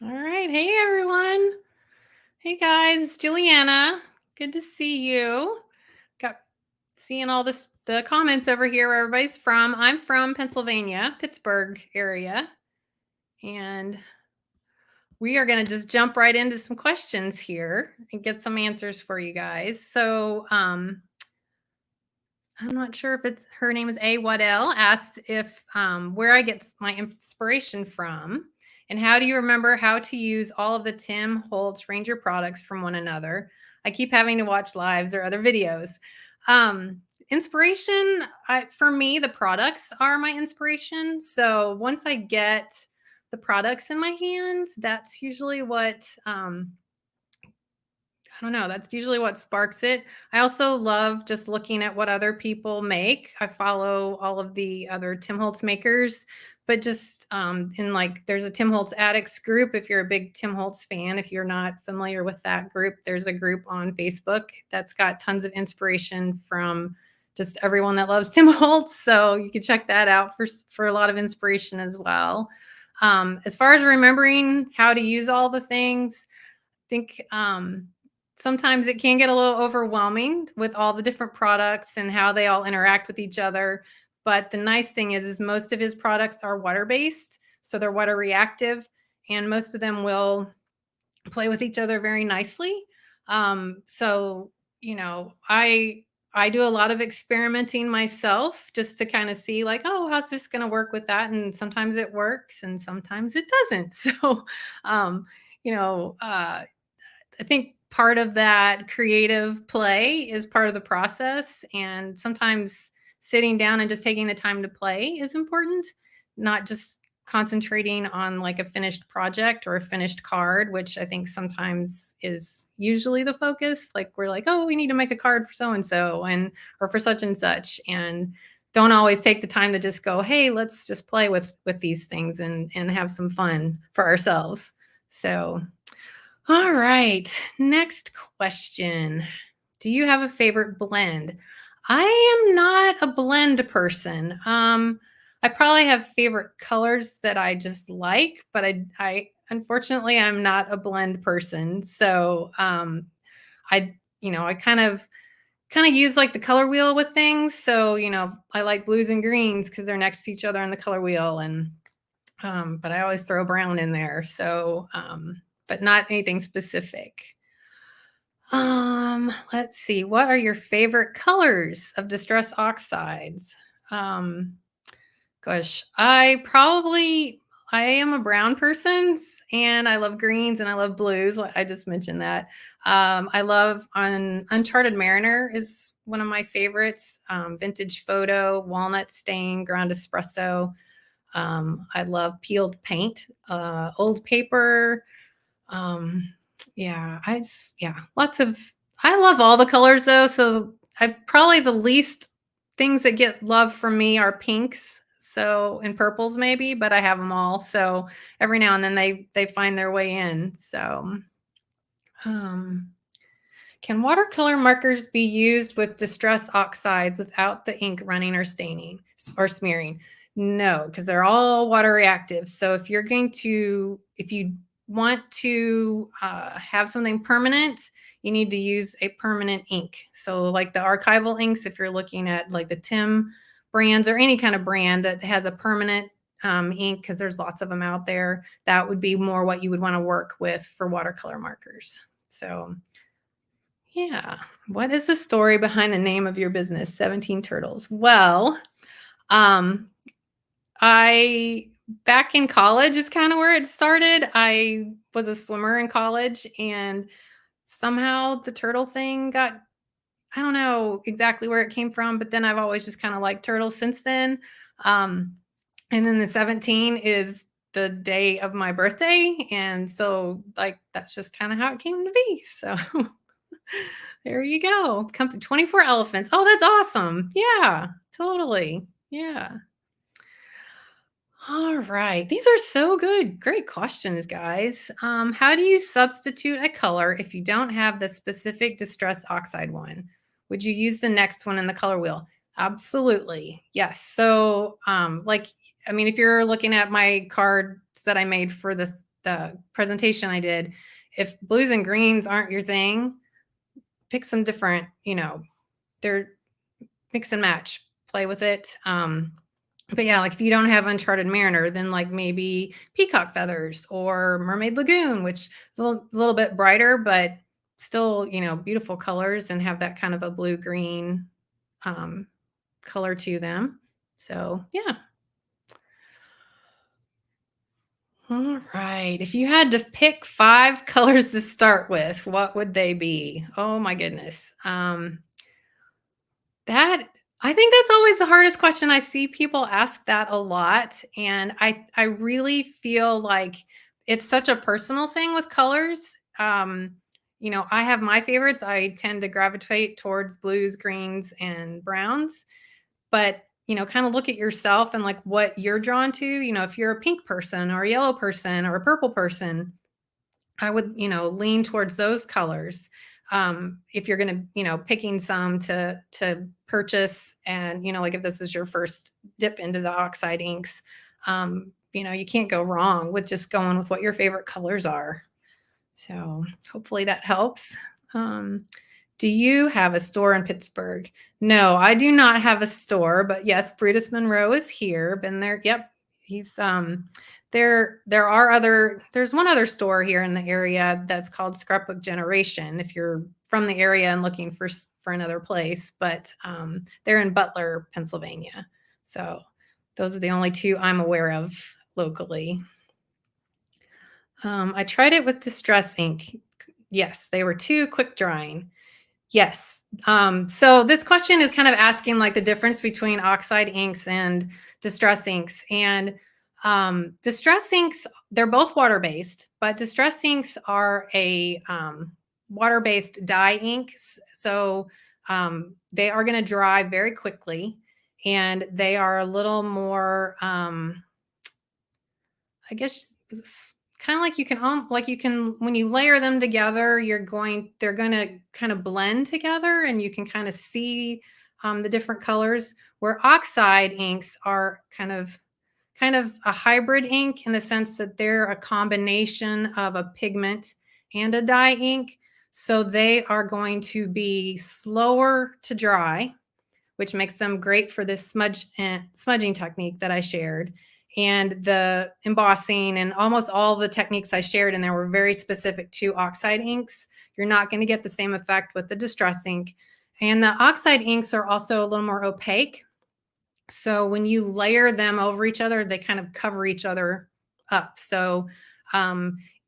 All right. Hey, everyone. Hey, guys. It's Juliana. Good to see you. Got seeing all the comments over here where everybody's from. I'm from Pennsylvania, Pittsburgh area. And we are going to just jump right into some questions here and get some answers for you guys. So, I'm not sure if it's her name is A. Waddell asked if where I get my inspiration from and how do you remember how to use all of the Tim Holtz Ranger products from one another. I keep having to watch lives or other videos. Inspiration, for me, the products are my inspiration. So once I get the products in my hands, that's usually what I don't know. That's usually what sparks it. I also love just looking at what other people make. I follow all of the other Tim Holtz makers, but just in like, there's a Tim Holtz Addicts group. If you're a big Tim Holtz fan, if you're not familiar with that group, there's a group on Facebook that's got tons of inspiration from just everyone that loves Tim Holtz. So you can check that out for a lot of inspiration as well. As far as remembering how to use all the things, I think sometimes it can get a little overwhelming with all the different products and how they all interact with each other. But the nice thing is most of his products are water-based, so they're water reactive, and most of them will play with each other very nicely. So I do a lot of experimenting myself just to kind of see like, oh, how's this going to work with that? And sometimes it works, and sometimes it doesn't. So, um, I think part of that creative play is part of the process. And sometimes sitting down and just taking the time to play is important, not just concentrating on like a finished project or a finished card, which I think sometimes is usually the focus. Like we're like, oh, we need to make a card for so and so and or for such and such. And don't always take the time to just go, hey, let's just play with these things and have some fun for ourselves. So all right. Next question. Do you have a favorite blend? I am not a blend person. I probably have favorite colors that I just like, but I unfortunately I'm not a blend person. So I kind of use like the color wheel with things. So, I like blues and greens because they're next to each other on the color wheel. And but I always throw brown in there. So but not anything specific. Let's see. What are your favorite colors of distress oxides? Um, Gosh, I am a brown person and I love greens and I love blues. I just mentioned that. I love on Uncharted Mariner is one of my favorites. Vintage photo, walnut stain, ground espresso. I love peeled paint, old paper. Yeah, lots of. I love all the colors though. So I probably the least things that get love from me are pinks. So and purples maybe, but I have them all. So every now and then they find their way in. So, um, can watercolor markers be used with distress oxides without the ink running or staining or smearing? No, because they're all water reactive. So if you want to have something permanent, you need to use a permanent ink. So like the archival inks, if you're looking at like the Tim brands or any kind of brand that has a permanent ink, because there's lots of them out there, that would be more what you would want to work with for watercolor markers. So yeah. What is the story behind the name of your business, 17 Turtles? Well, um, I back in college is kind of where it started. I was a swimmer in college and somehow the turtle thing got I don't know exactly where it came from, but then I've always just kind of liked turtles since then. Um, and then the 17 is the day of my birthday. And so like that's just kind of how it came to be. So there you go. 24 elephants. Oh, that's awesome. Yeah, totally. Yeah. All right. These are so good. Great questions, guys. How do you substitute a color if you don't have the specific distress oxide one? Would you use the next one in the color wheel? Absolutely. Yes. So, if you're looking at my cards that I made for this the presentation I did, if blues and greens aren't your thing, pick some different, they're mix and match, play with it. But yeah, like if you don't have Uncharted Mariner, then like maybe Peacock Feathers or Mermaid Lagoon, which is a little bit brighter, but still, beautiful colors and have that kind of a blue green um, color to them. So yeah. All right. If you had to pick five colors to start with, what would they be? Oh my goodness. That I think that's always the hardest question. I see people ask that a lot, and I really feel like it's such a personal thing with colors. I have my favorites. I tend to gravitate towards blues, greens, and browns, but kind of look at yourself and like what you're drawn to. If you're a pink person or a yellow person or a purple person, I would, lean towards those colors. If you're going to, picking some to purchase, and like if this is your first dip into the oxide inks, you can't go wrong with just going with what your favorite colors are. So hopefully that helps. Um, do you have a store in Pittsburgh? No, I do not have a store, but yes, Brutus Monroe is here. Been there. Yep. He's there's one other store here in the area that's called Scrapbook Generation if you're from the area and looking for another place, but they're in Butler, Pennsylvania. So those are the only two I'm aware of locally. I tried it with Distress ink. Yes, they were too quick drying. Yes. So this question is kind of asking like the difference between oxide inks and distress inks. And distress inks, they're both water-based, but distress inks are a water-based dye ink. So they are going to dry very quickly, and they are a little more I guess kind of like you can when you layer them together, they're going to kind of blend together, and you can kind of see the different colors. Where oxide inks are kind of a hybrid ink in the sense that they're a combination of a pigment and a dye ink. So they are going to be slower to dry, which makes them great for this smudging technique that I shared. And the embossing and almost all the techniques I shared in there were very specific to oxide inks. You're not going to get the same effect with the distress ink. And the oxide inks are also a little more opaque. So when you layer them over each other, they kind of cover each other up. So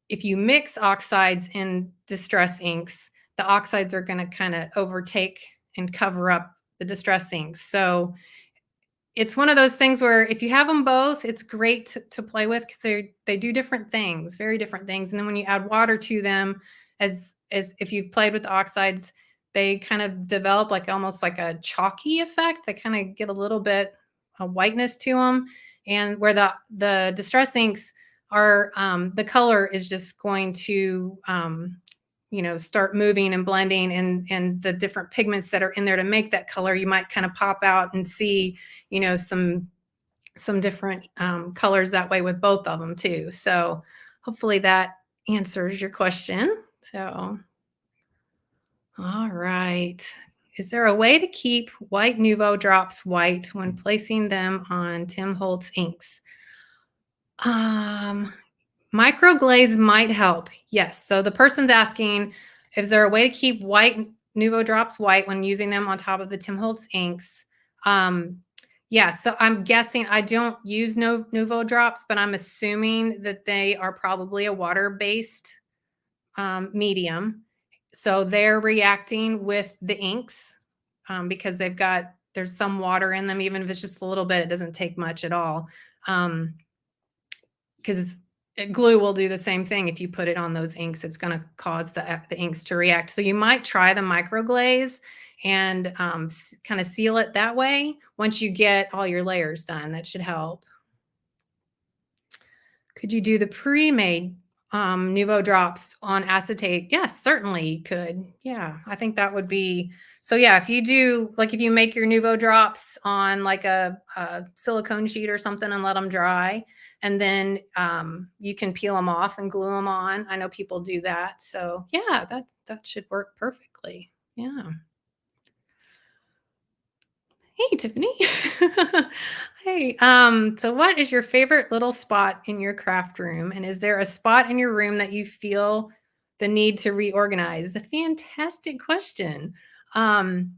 if you mix oxides and distress inks, the oxides are going to kind of overtake and cover up the distress inks. So it's one of those things where if you have them both, it's great to play with because they do different things, very different things. And then when you add water to them, as if you've played with the oxides, they kind of develop like almost like a chalky effect. They kind of get a little bit of whiteness to them. And where the distress inks are, the color is just going to start moving and blending, and the different pigments that are in there to make that color, you might kind of pop out and see, some different colors that way with both of them too. So hopefully that answers your question. So, all right. Is there a way to keep white Nuvo drops white when placing them on Tim Holtz inks? Microglaze might help. Yes. So the person's asking, is there a way to keep white Nuvo drops white when using them on top of the Tim Holtz inks? Yeah. So I'm guessing I don't use Nuvo drops, but I'm assuming that they are probably a water-based medium. So they're reacting with the inks because there's some water in them, even if it's just a little bit, it doesn't take much at all. Because glue will do the same thing. If you put it on those inks, it's going to cause the inks to react. So you might try the microglaze and kind of seal it that way. Once you get all your layers done, that should help. Could you do the pre-made Nuvo drops on acetate? Yes, certainly you could. Yeah, I think that would be, so yeah, if you make your Nuvo drops on like a silicone sheet or something and let them dry, and then you can peel them off and glue them on. I know people do that. So yeah, that should work perfectly. Yeah. Hey, Tiffany. Hey, so what is your favorite little spot in your craft room? And is there a spot in your room that you feel the need to reorganize? A fantastic question. Um,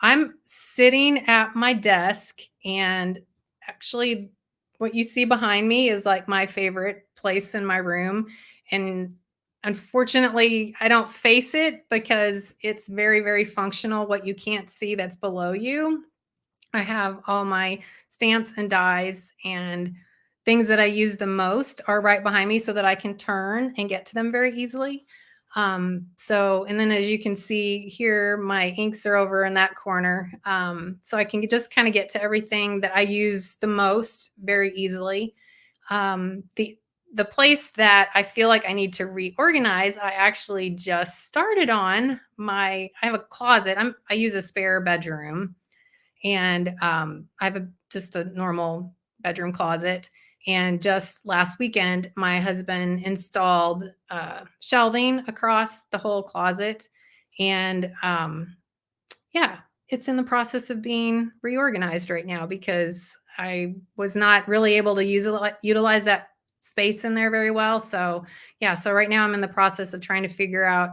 I'm sitting at my desk, and actually, what you see behind me is like my favorite place in my room. And unfortunately, I don't face it because it's very, very functional. What you can't see that's below you, I have all my stamps and dies, and things that I use the most are right behind me so that I can turn and get to them very easily. And then as you can see here, my inks are over in that corner. So I can just kind of get to everything that I use the most very easily. The place that I feel like I need to reorganize, I actually just started on I have a closet. I use a spare bedroom, and I have just a normal bedroom closet. And just last weekend, my husband installed shelving across the whole closet. And yeah, it's in the process of being reorganized right now because I was not really able to utilize that space in there very well. So, yeah, so right now I'm in the process of trying to figure out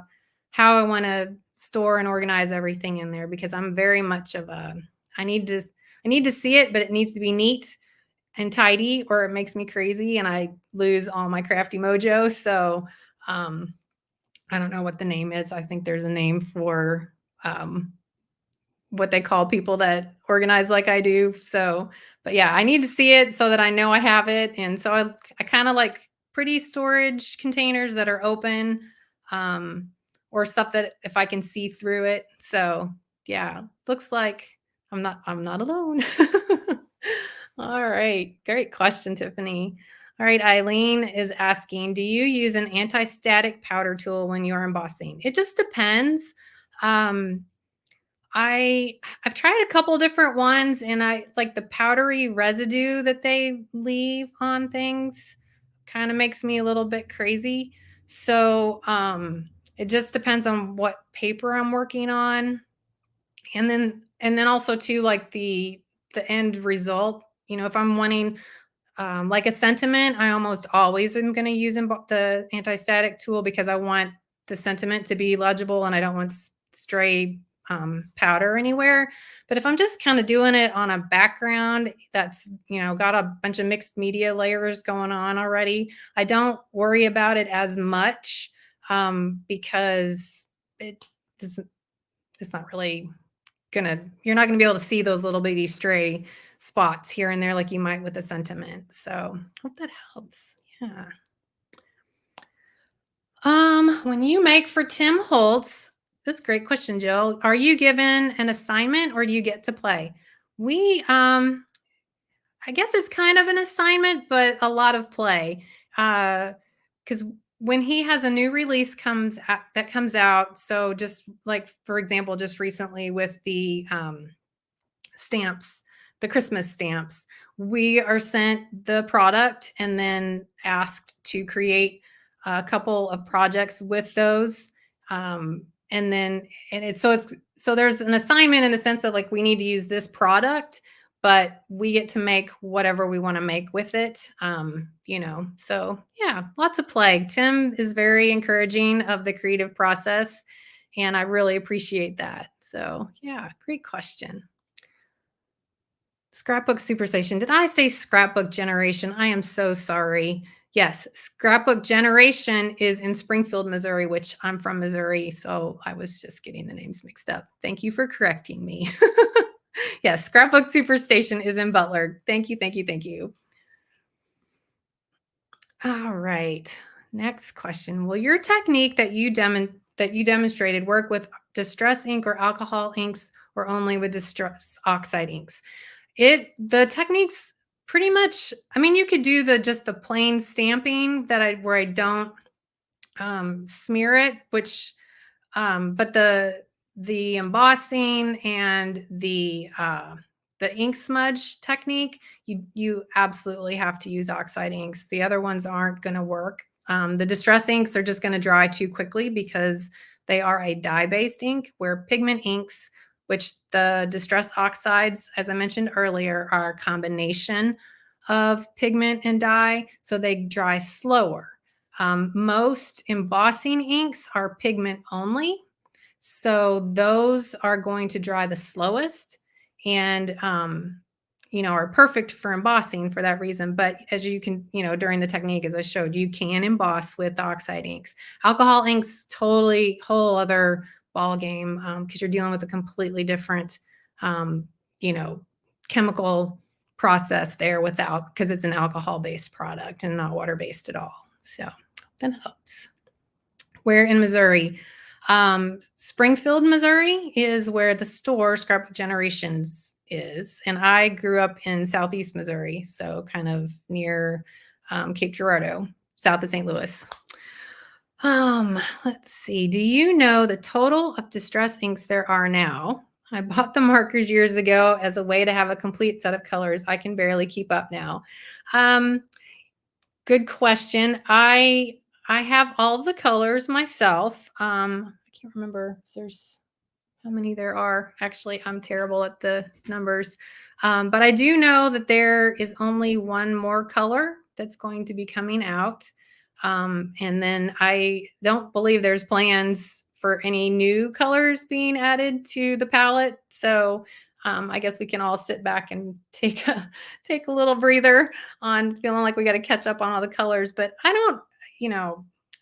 how I want to store and organize everything in there because I'm very much of a I need to I need to see it, but it needs to be neat and tidy or it makes me crazy and I lose all my crafty mojo. So, um I don't know what the name is. I think there's a name for um what they call people that organize like I do. So, but yeah, I need to see it so that I know I have it. And so I kind of like pretty storage containers that are open, um, or stuff that if I can see through it. So yeah, looks like I'm not alone. All right. Great question, Tiffany. All right, Eileen is asking, do you use an anti-static powder tool when you're embossing? It just depends. Um, I've tried a couple different ones and I like the powdery residue that they leave on things kind of makes me a little bit crazy. So, it just depends on what paper I'm working on. And then also too like the end result, if I'm wanting like a sentiment, I almost always am going to use the anti-static tool because I want the sentiment to be legible and I don't want stray powder anywhere. But if I'm just kind of doing it on a background that's, got a bunch of mixed media layers going on already, I don't worry about it as much because it doesn't, it's not really you're not gonna be able to see those little bitty stray spots here and there like you might with a sentiment. So hope that helps. Yeah. When you make for Tim Holtz, that's a great question, Jill. Are you given an assignment or do you get to play? We I guess it's kind of an assignment, but a lot of play. Because when he has a new release that comes out, so just like for example, just recently with the stamps, the Christmas stamps. We are sent the product and then asked to create a couple of projects with those. And then and it's so there's an assignment in the sense that like we need to use this product, but we get to make whatever we want to make with it. So yeah, lots of play. Tim is very encouraging of the creative process, and I really appreciate that. So yeah, great question. Scrapbook Superstation. Did I say Scrapbook Generation? I am so sorry. Yes, Scrapbook Generation is in Springfield, Missouri, which I'm from Missouri. So I was just getting the names mixed up. Thank you for correcting me. Yes, Scrapbook Superstation is in Butler. Thank you, thank you, thank you. All right. Next question. Will your technique that you demonstrated work with distress ink or alcohol inks or only with distress oxide inks? The techniques pretty much, I mean, you could do just the plain stamping where I don't smear it, but the embossing and the ink smudge technique, you absolutely have to use oxide inks. The other ones aren't going to work. The distress inks are just going to dry too quickly because they are a dye-based ink, where pigment inks, which the distress oxides, as I mentioned earlier, are a combination of pigment and dye, so they dry slower. Most embossing inks are pigment only, so those are going to dry the slowest and are perfect for embossing for that reason. But as you can, during the technique, as I showed, you can emboss with oxide inks. Alcohol inks, totally whole other ball game, because you're dealing with a completely different, um, you know, chemical process there without, because it's an alcohol based product and not water based at all. So that helps. Where in Missouri? Springfield, Missouri is where the store Scrapbook Generations is. And I grew up in Southeast Missouri, so kind of near Cape Girardeau, south of St. Louis. Let's see. Do you know the total of distress inks there are now? I bought the markers years ago as a way to have a complete set of colors. I can barely keep up now. Good question. I have all the colors myself. I can't remember if there's how many there are. Actually, I'm terrible at the numbers. But I do know that there is only one more color that's going to be coming out. And then I don't believe there's plans for any new colors being added to the palette. So I guess we can all sit back and take a little breather on feeling like we got to catch up on all the colors. But I don't,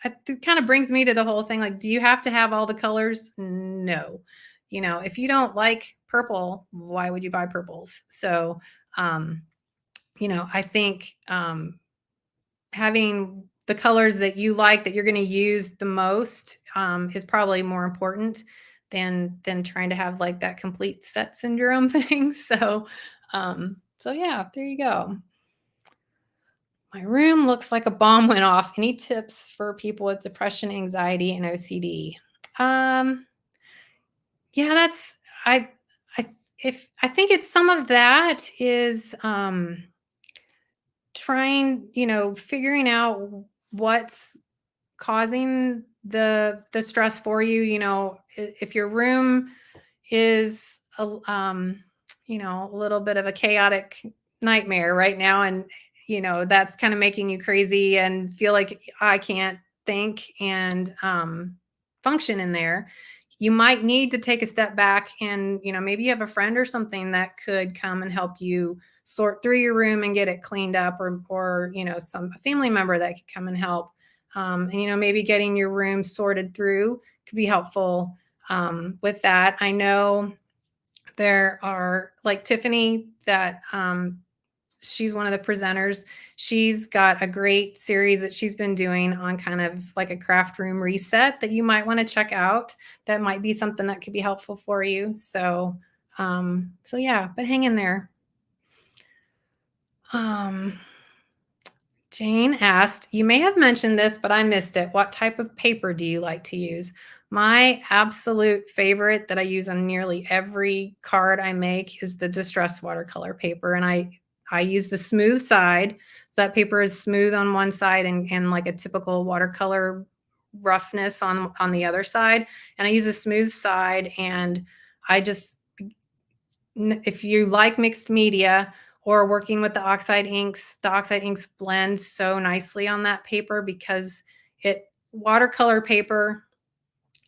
it kind of brings me to the whole thing. Like, do you have to have all the colors? No. If you don't like purple, why would you buy purples? So, I think having the colors that you like, that you're going to use the most, is probably more important than trying to have like that complete set syndrome thing. So yeah, there you go. My room looks like a bomb went off. Any tips for people with depression, anxiety, and OCD? Yeah, that's I I if I think it's some of that is trying, figuring out what's causing the stress for you. If your room is a little bit of a chaotic nightmare right now, and that's kind of making you crazy and feel like I can't think and function in there, you might need to take a step back and maybe you have a friend or something that could come and help you sort through your room and get it cleaned up, or some family member that could come and help. And maybe getting your room sorted through could be helpful with that. I know there are, like, Tiffany, that she's one of the presenters. She's got a great series that she's been doing on kind of like a craft room reset that you might want to check out. That might be something that could be helpful for you. So yeah, but hang in there. Jane asked, you may have mentioned this, but I missed it. What type of paper do you like to use? My absolute favorite that I use on nearly every card I make is the distress watercolor paper. And I use the smooth side. So that paper is smooth on one side and like a typical watercolor roughness on the other side. And I use a smooth side, and I just, if you like mixed media or working with the oxide inks blend so nicely on that paper, because watercolor paper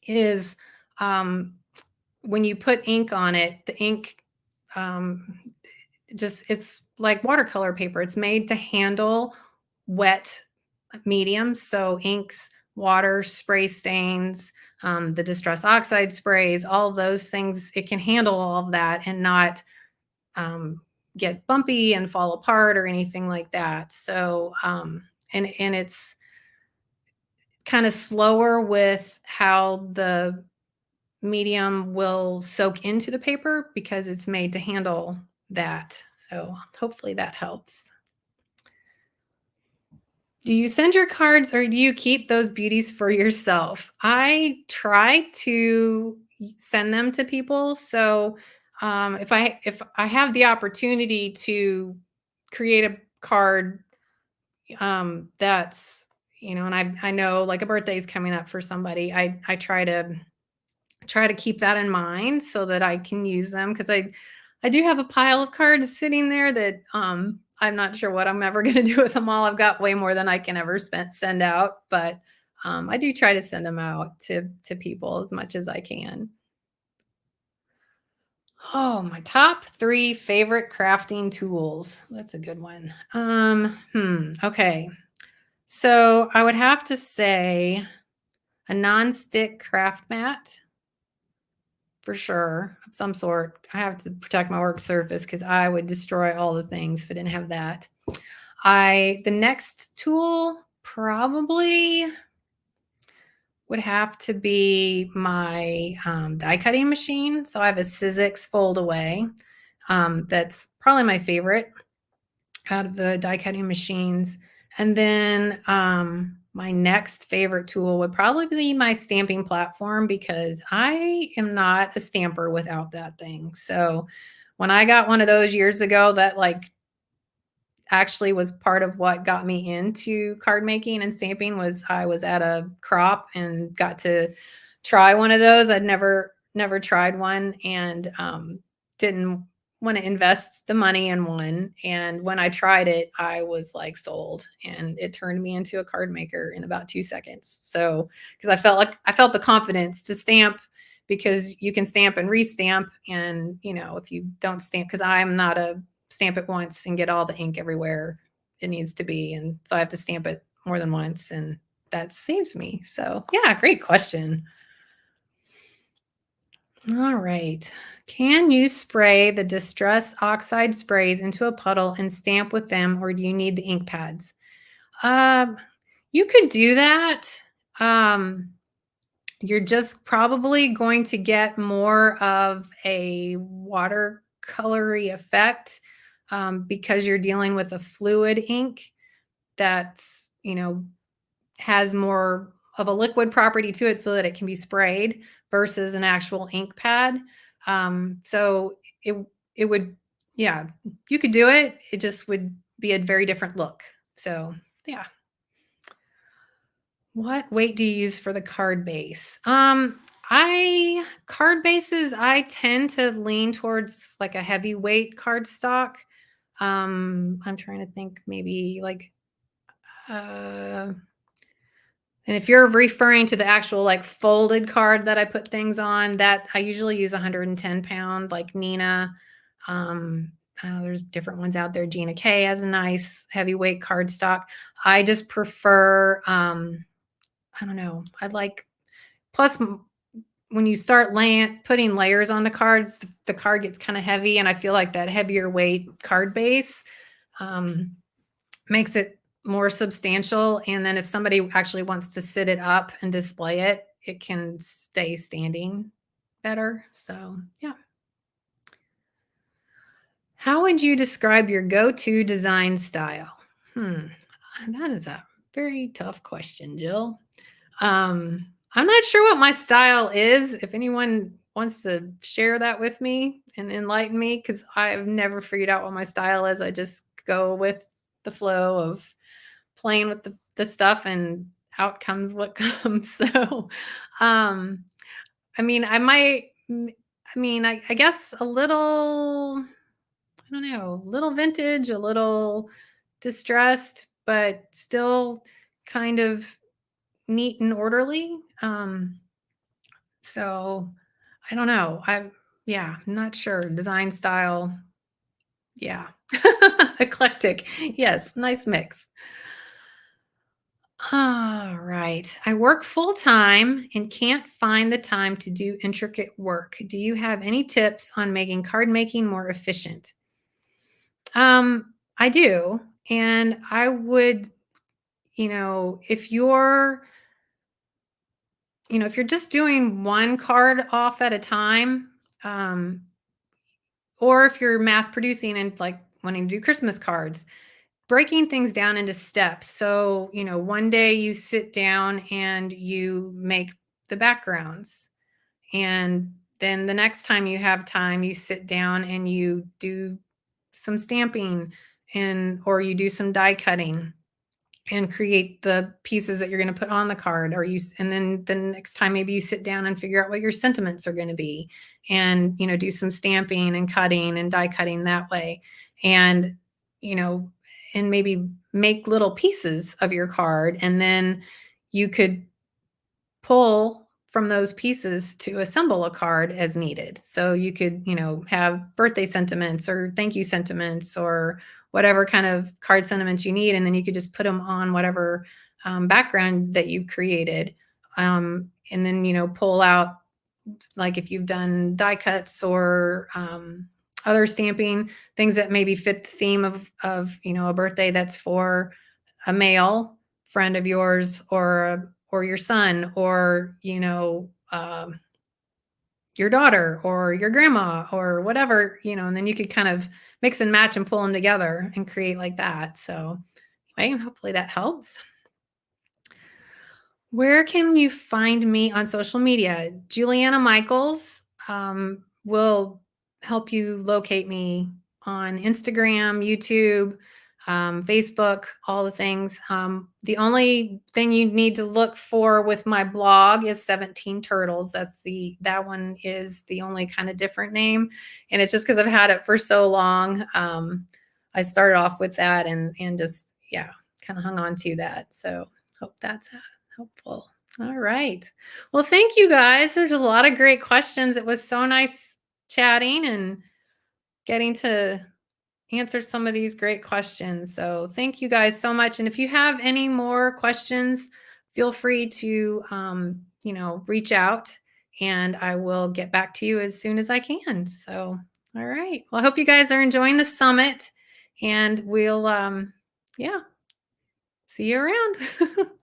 is, when you put ink on it, the ink, it's like watercolor paper. It's made to handle wet mediums. So inks, water, spray stains, the distress oxide sprays, all of those things, it can handle all of that and not get bumpy and fall apart or anything like that. So, and it's kind of slower with how the medium will soak into the paper because it's made to handle that. So hopefully that helps. Do you send your cards or do you keep those beauties for yourself? I try to send them to people. So If I have the opportunity to create a card, that's, and I know like a birthday is coming up for somebody, I try to keep that in mind so that I can use them, because I do have a pile of cards sitting there that I'm not sure what I'm ever going to do with them all. I've got way more than I can ever send out, but I do try to send them out to people as much as I can. Oh, my top 3 favorite crafting tools. That's a good one. Okay. So I would have to say a non-stick craft mat for sure, of some sort. I have to protect my work surface because I would destroy all the things if I didn't have that. The next tool probably would have to be my die cutting machine. So I have a Sizzix fold away. That's probably my favorite out of the die cutting machines. And then my next favorite tool would probably be my stamping platform, because I am not a stamper without that thing. So when I got one of those years ago, that like actually was part of what got me into card making and stamping, was I was at a crop and got to try one of those. I'd never tried one, and didn't want to invest the money in one. And when I tried it, I was like sold, and it turned me into a card maker in about 2 seconds. So because I felt the confidence to stamp, because you can stamp and restamp. And if you don't stamp, because I'm not a stamp it once and get all the ink everywhere it needs to be, and so I have to stamp it more than once, and that saves me. So yeah, great question. All right. Can you spray the Distress Oxide sprays into a puddle and stamp with them, or do you need the ink pads? Um, you could do that. Um, you're just probably going to get more of a watercolory effect, because you're dealing with a fluid ink that's, has more of a liquid property to it so that it can be sprayed versus an actual ink pad. So it it would, yeah, you could do it. It just would be a very different look. So yeah. What weight do you use for the card base? I card bases, I tend to lean towards like a heavyweight card stock. I'm trying to think, maybe like and if you're referring to the actual like folded card that I put things on, that I usually use 110 pound, like Nina. Um, there's different ones out there. Gina K has a nice heavyweight card stock. I just prefer, I don't know. I like, plus when you start putting layers on the cards, the card gets kind of heavy, and I feel like that heavier weight card base um, makes it more substantial. And then if somebody actually wants to sit it up and display it, it can stay standing better. So, yeah. How would you describe your go-to design style? Hmm, that is a very tough question, Jill. I'm not sure what my style is. If anyone wants to share that with me and enlighten me, because I've never figured out what my style is. I just go with the flow of playing with the stuff, and out comes what comes. So, um, I mean, I guess a little, I don't know, a little vintage, a little distressed, but still kind of neat and orderly. So I don't know. Yeah, I'm not sure. Design style. Yeah. Eclectic. Yes. Nice mix. All right. I work full time and can't find the time to do intricate work. Do you have any tips on making card making more efficient? I do. And I would, if you're just doing one card off at a time, um, or if you're mass producing and like wanting to do Christmas cards, breaking things down into steps. So, one day you sit down and you make the backgrounds, and then the next time you have time, you sit down and you do some stamping and or you do some die cutting and create the pieces that you're going to put on the card or and then the next time maybe you sit down and figure out what your sentiments are going to be and do some stamping and cutting and die cutting that way and you know and maybe make little pieces of your card and then you could pull from those pieces to assemble a card as needed. So you could, have birthday sentiments or thank you sentiments or whatever kind of card sentiments you need. And then you could just put them on whatever background that you created. And then, pull out like if you've done die cuts or other stamping, things that maybe fit the theme of a birthday that's for a male friend of yours or your son or your daughter or your grandma or whatever and then you could kind of mix and match and pull them together and create like that. So anyway, hopefully that helps. Where can you find me on social media? Juliana Michaels will help you locate me on Instagram, YouTube, Facebook, all the things. The only thing you need to look for with my blog is 17 Turtles. That one is the only kind of different name, and it's just because I've had it for so long. I started off with that and just kind of hung on to that. So hope that's helpful. All right. Well, thank you guys. There's a lot of great questions. It was so nice chatting and getting to answer some of these great questions. So thank you guys so much. And if you have any more questions, feel free to, reach out and I will get back to you as soon as I can. So, all right. Well, I hope you guys are enjoying the summit and we'll, see you around.